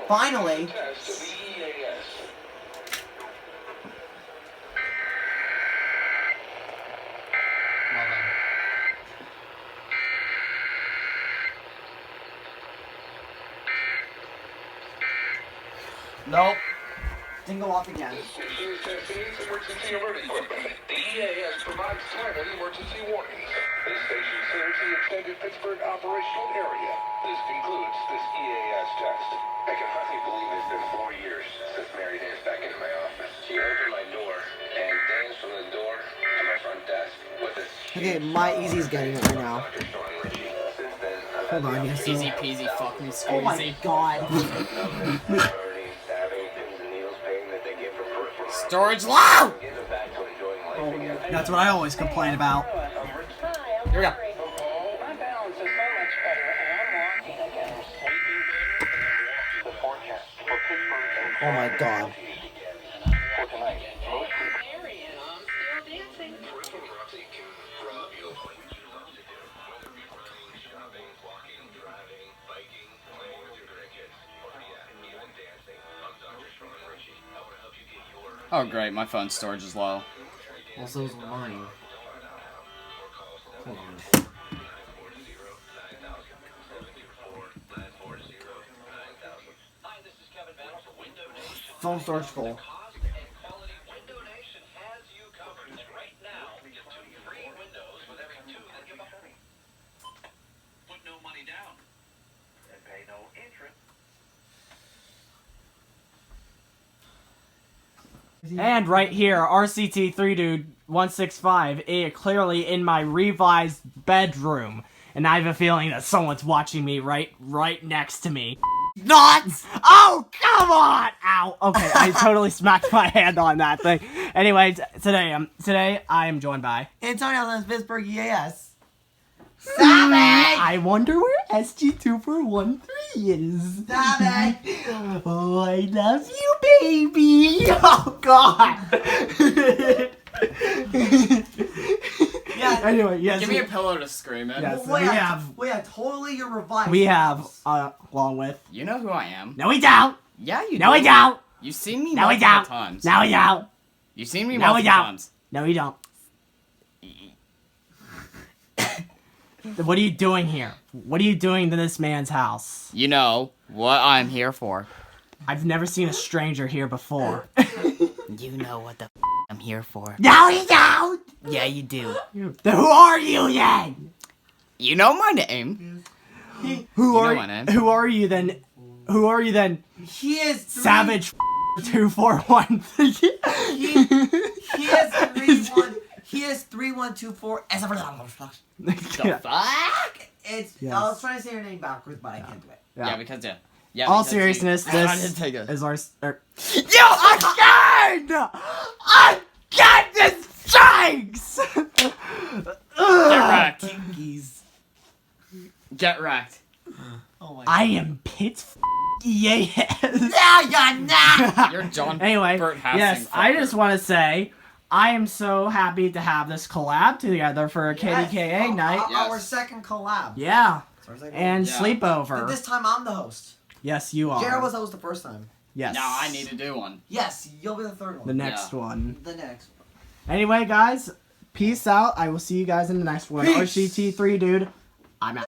Finally. Test of the EAS. Well done. Nope. Didn't go off again. This station is testing its emergency alert equipment. The EAS provides timely emergency warnings. This station serves the extended Pittsburgh operational area. This concludes this EAS test. I can hardly believe it's been 4 years since Mary danced back into my office. She opened my door and danced from the door to my front desk with this. Okay, my Easy's getting it right now. Dr. Sean Ritchie. Since then, I've Hold on, yes. Easy peasy fucking Oh my squeezy. god. burning, stabbing, pins and needles, pain that they get from peripheral. Storage low! Get them back to enjoying life again. That's what I always complain about. Here we go. My balance is so much better, and I'm walking again. Sleeping better, and I'm walking. The forecast for Pittsburgh Oh my god. for tonight. Most people. And I'm still dancing. Paparazzi can rob you of what you love to do. Whether it be running, shopping, walking, driving, biking, playing with your grandkids, or even dancing. I'm Dr. Sean Ritchie. I want to help you get your Oh great, my phone storage is low. Well, so's mine. Hold on. Phone storage full. Put no money down and pay no interest. And right here, RCT3 dude 165, clearly in my revised bedroom, and I have a feeling that someone's watching me right next to me. Not! Oh, come on! Ow! Okay, I totally smacked my hand on that thing. Anyways, today I am joined by Antonio on Pittsburgh EAS. I wonder where SG2413 is. Stop it! Oh, I love you, baby! Oh, God! Yeah. Anyway, yes. Give me a pillow to scream in. Yes. We have totally your revised. We have, along with... You know who I am. No, we don't! Yeah, you No, do. we don't! You've seen me No, we multiple don't! times. No, we don't! You've seen me No, we multiple don't! times. No, we don't. What are you doing here? What are you doing to this man's house? You know what I'm here for. I've never seen a stranger here before. You know what the I'm here for. No, you don't! Yeah, you do. Then who are you then? You know my name. Who You are know my name. Who are you then? Who are you then? He is Savage 241. He is 3124. The fuck? It's. Yes. I was trying to say your name backwards, but I can't do it. Yeah, because yeah. All because seriousness, you- this take it. is our. You again! Again, this strikes. Get wrecked. Pinkies. Get wrecked. Oh my. I am Pitts. Yes. Yeah, you're not. You're John. Anyway, Burt Hassing yes, I fucker. just want to say I am so happy to have this collab together for a KDKA night. Our Yes. second collab. Yeah, It's our second and Yeah. sleepover. But this time I'm the host. Yes, you are. Jared was the host the first time. Yes. Now I need to do one. Yes, you'll be the third one. the next Yeah. one. The next one. Anyway, guys, peace out. I will see you guys in the next one. Peace. RCT3, dude. I'm out.